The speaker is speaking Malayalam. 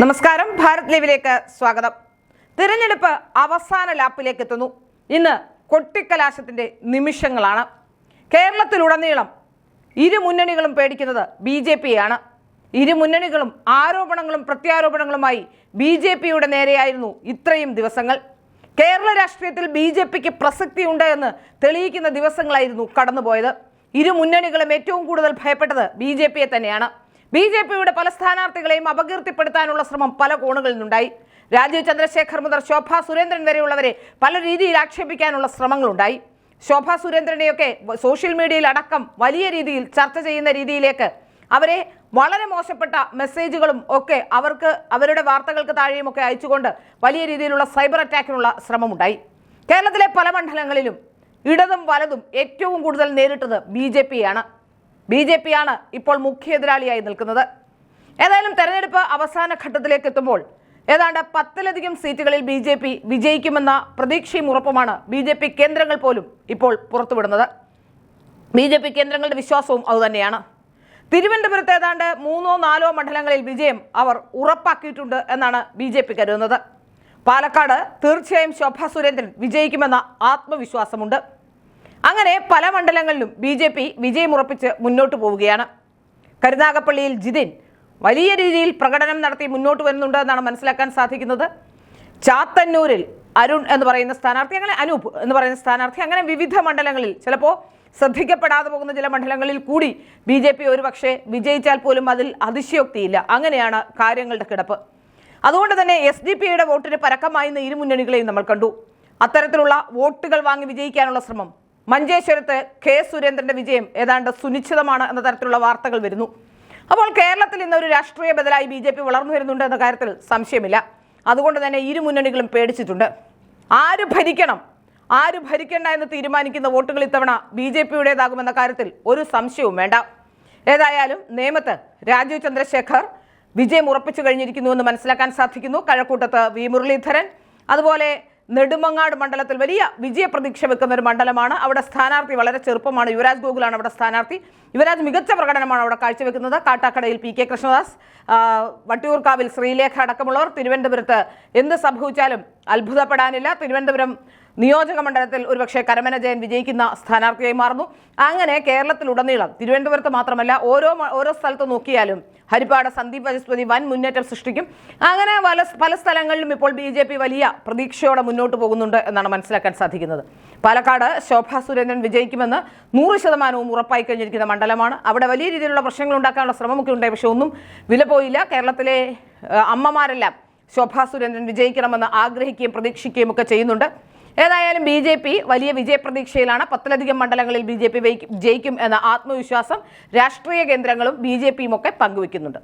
നമസ്കാരം, ഭാരത് ലൈവിലേക്ക് സ്വാഗതം. തിരഞ്ഞെടുപ്പ് അവസാന ലാപ്പിലേക്ക് എത്തുന്നു. ഇന്ന് കൊട്ടിക്കലാശത്തിന്റെ നിമിഷങ്ങളാണ്. കേരളത്തിലുടനീളം ഇരു മുന്നണികളും പേടിക്കുന്നത് BJPയാണ്. ഇരു മുന്നണികളും ആരോപണങ്ങളും പ്രത്യാരോപണങ്ങളുമായി BJPയുടെ നേരെയായിരുന്നു ഇത്രയും ദിവസങ്ങൾ. കേരള രാഷ്ട്രീയത്തിൽ BJPക്ക് പ്രസക്തിയുണ്ട് എന്ന് തെളിയിക്കുന്ന ദിവസങ്ങളായിരുന്നു കടന്നുപോയത്. ഇരു മുന്നണികളും ഏറ്റവും കൂടുതൽ ഭയപ്പെട്ടത് BJPയെ തന്നെയാണ്. BJPയുടെ പല സ്ഥാനാർത്ഥികളെയും അപകീർത്തിപ്പെടുത്താനുള്ള ശ്രമം പല കോണുകളിൽ നിന്നുണ്ടായി. രാജീവ് ചന്ദ്രശേഖർ മുതൽ ശോഭാ സുരേന്ദ്രൻ വരെയുള്ളവരെ പല രീതിയിൽ ആക്ഷേപിക്കാനുള്ള ശ്രമങ്ങളുണ്ടായി. ശോഭാ സുരേന്ദ്രനെയൊക്കെ സോഷ്യൽ മീഡിയയിൽ അടക്കം വലിയ രീതിയിൽ ചർച്ച ചെയ്യുന്ന രീതിയിലേക്ക് അവരെ വളരെ മോശപ്പെട്ട മെസ്സേജുകളും ഒക്കെ അവരുടെ വാർത്തകൾക്ക് താഴെയും ഒക്കെ അയച്ചുകൊണ്ട് വലിയ രീതിയിലുള്ള സൈബർ അറ്റാക്കിനുള്ള ശ്രമമുണ്ടായി. കേരളത്തിലെ പല മണ്ഡലങ്ങളിലും ഇടതും വലതും ഏറ്റവും കൂടുതൽ നേരിട്ടത് BJPയാണ്. BJPയാണ് ഇപ്പോൾ മുഖ്യ എതിരാളിയായി നിൽക്കുന്നത്. ഏതായാലും തെരഞ്ഞെടുപ്പ് അവസാന ഘട്ടത്തിലേക്ക് എത്തുമ്പോൾ ഏതാണ്ട് 10ലധികം സീറ്റുകളിൽ BJP വിജയിക്കുമെന്ന പ്രതീക്ഷയും ഉറപ്പുമാണ് BJP കേന്ദ്രങ്ങൾ പോലും ഇപ്പോൾ പുറത്തുവിടുന്നത്. BJP കേന്ദ്രങ്ങളുടെ വിശ്വാസവും അതുതന്നെയാണ്. തിരുവനന്തപുരത്ത് ഏതാണ്ട് 3-4 മണ്ഡലങ്ങളിൽ വിജയം അവർ ഉറപ്പാക്കിയിട്ടുണ്ട് എന്നാണ് BJP കരുതുന്നത്. പാലക്കാട് തീർച്ചയായും ശോഭാ സുരേന്ദ്രൻ വിജയിക്കുമെന്ന ആത്മവിശ്വാസമുണ്ട്. അങ്ങനെ പല മണ്ഡലങ്ങളിലും BJP വിജയമുറപ്പിച്ച് മുന്നോട്ട് പോവുകയാണ്. കരുനാഗപ്പള്ളിയിൽ ജിതിൻ വലിയ രീതിയിൽ പ്രകടനം നടത്തി മുന്നോട്ട് വരുന്നുണ്ട് എന്നാണ് മനസ്സിലാക്കാൻ സാധിക്കുന്നത്. ചാത്തന്നൂരിൽ അരുൺ എന്ന് പറയുന്ന സ്ഥാനാർത്ഥി, അങ്ങനെ അനൂപ് എന്ന് പറയുന്ന സ്ഥാനാർത്ഥി, അങ്ങനെ വിവിധ മണ്ഡലങ്ങളിൽ ചിലപ്പോൾ ശ്രദ്ധിക്കപ്പെടാതെ പോകുന്ന ചില മണ്ഡലങ്ങളിൽ കൂടി BJP ഒരുപക്ഷെ വിജയിച്ചാൽ പോലും അതിൽ അതിശയോക്തിയില്ല. അങ്ങനെയാണ് കാര്യങ്ങളുടെ കിടപ്പ്. അതുകൊണ്ട് തന്നെ SDPയുടെ വോട്ടിന് പരക്കമായിരുന്ന ഇരു മുന്നണികളെയും നമ്മൾ കണ്ടു. അത്തരത്തിലുള്ള വോട്ടുകൾ വാങ്ങി വിജയിക്കാനുള്ള ശ്രമം. മഞ്ചേശ്വരത്ത് K സുരേന്ദ്രന്റെ വിജയം ഏതാണ്ട് സുനിശ്ചിതമാണ് എന്ന തരത്തിലുള്ള വാർത്തകൾ വരുന്നു. അപ്പോൾ കേരളത്തിൽ ഇന്നൊരു രാഷ്ട്രീയ ബദലായി BJP വളർന്നു വരുന്നുണ്ട് എന്ന കാര്യത്തിൽ സംശയമില്ല. അതുകൊണ്ട് തന്നെ ഇരു മുന്നണികളും പേടിച്ചിട്ടുണ്ട്. ആര് ഭരിക്കണം, ആര് ഭരിക്കേണ്ട എന്ന് തീരുമാനിക്കുന്ന വോട്ടുകൾ ഇത്തവണ BJPയുടേതാകുമെന്ന കാര്യത്തിൽ ഒരു സംശയവും വേണ്ട. ഏതായാലും നേമത്ത് രാജീവ് ചന്ദ്രശേഖർ വിജയം ഉറപ്പിച്ചു കഴിഞ്ഞിരിക്കുന്നുവെന്ന് മനസ്സിലാക്കാൻ സാധിക്കുന്നു. കഴക്കൂട്ടത്ത് V മുരളീധരൻ, അതുപോലെ നെടുമങ്ങാട് മണ്ഡലത്തിൽ വലിയ വിജയപ്രതീക്ഷ വെക്കുന്ന ഒരു മണ്ഡലമാണ്. അവിടെ സ്ഥാനാർത്ഥി വളരെ ചെറുപ്പമാണ്. യുവരാജ് ഗോകുലാണ് അവിടെ സ്ഥാനാർത്ഥി. യുവരാജ് മികച്ച പ്രകടനമാണ് അവിടെ കാഴ്ചവെക്കുന്നത്. കാട്ടാക്കടയിൽ PK കൃഷ്ണദാസ്, വട്ടിയൂർക്കാവിൽ ശ്രീലേഖ അടക്കമുള്ളവർ. തിരുവനന്തപുരത്ത് എന്ത് സംഭവിച്ചാലും അത്ഭുതപ്പെടാനില്ല. തിരുവനന്തപുരം നിയോജക മണ്ഡലത്തിൽ ഒരുപക്ഷെ കരമന ജയൻ വിജയിക്കുന്ന സ്ഥാനാർത്ഥിയായി മാറുന്നു. അങ്ങനെ കേരളത്തിലുടനീളം, തിരുവനന്തപുരത്ത് മാത്രമല്ല ഓരോ സ്ഥലത്ത് നോക്കിയാലും ഹരിപ്പാട് സന്ദീപ് വചസ്പതി വൻ മുന്നേറ്റം സൃഷ്ടിക്കും. അങ്ങനെ പല സ്ഥലങ്ങളിലും ഇപ്പോൾ BJP വലിയ പ്രതീക്ഷയോടെ മുന്നോട്ട് പോകുന്നുണ്ട് എന്നാണ് മനസ്സിലാക്കാൻ സാധിക്കുന്നത്. പാലക്കാട് ശോഭാ സുരേന്ദ്രൻ വിജയിക്കുമെന്ന് 100% ഉറപ്പായി കഴിഞ്ഞിരിക്കുന്ന മണ്ഡലമാണ്. അവിടെ വലിയ രീതിയിലുള്ള പ്രശ്നങ്ങൾ ഉണ്ടാക്കാനുള്ള ശ്രമമൊക്കെ ഉണ്ടായി, പക്ഷെ ഒന്നും വില പോയില്ല. കേരളത്തിലെ അമ്മമാരെല്ലാം ശോഭാ സുരേന്ദ്രൻ വിജയിക്കണമെന്ന് ആഗ്രഹിക്കുകയും പ്രതീക്ഷിക്കുകയും ഒക്കെ ചെയ്യുന്നുണ്ട്. ഏതായാലും BJP വലിയ വിജയപ്രതീക്ഷയിലാണ്. 10ലധികം മണ്ഡലങ്ങളിൽ BJP ജയിക്കും എന്ന ആത്മവിശ്വാസം രാഷ്ട്രീയ കേന്ദ്രങ്ങളും BJPയും ഒക്കെ പങ്കുവെക്കുന്നുണ്ട്.